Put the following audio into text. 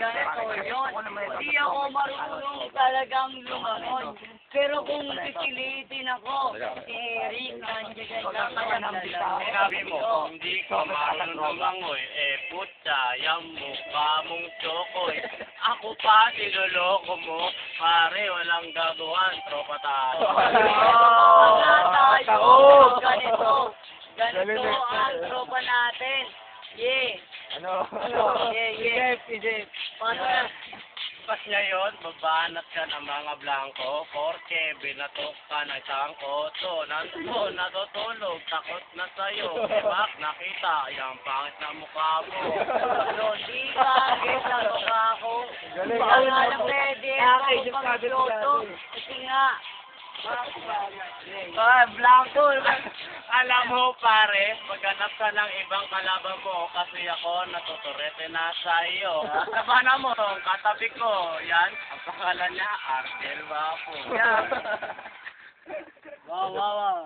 ganito yun. Hindi ako marunong talagang lumangon. Pero kung pipilitin ako, si Eric, nandiyan lang ang dalawa. Sinabi mo, hindi ka marunong lumangoy, putya, yung mukha mong chokoy. Ako pa, niloloko mo, pare, walang gagawan, tropa tayo. Ganito ang tropa natin. Paano na? Pas niya yun, babanat ka ng mga blanco, porque binatok ka ng isang koto. Nandun, natutulog, takot na sa'yo. Bak, nakita, yung pangit na mukha mo. Di ka, sa mukha ko. Ang alam pwede ako pag-loto. Kasi nga, blanco. Alam mo pare, maghanap ka ng ibang kalaban mo kasi ako natuturete na sa iyo. Sabana mo, katabi ko, yan, ang pangalan niya, Argel Wapo. Wow.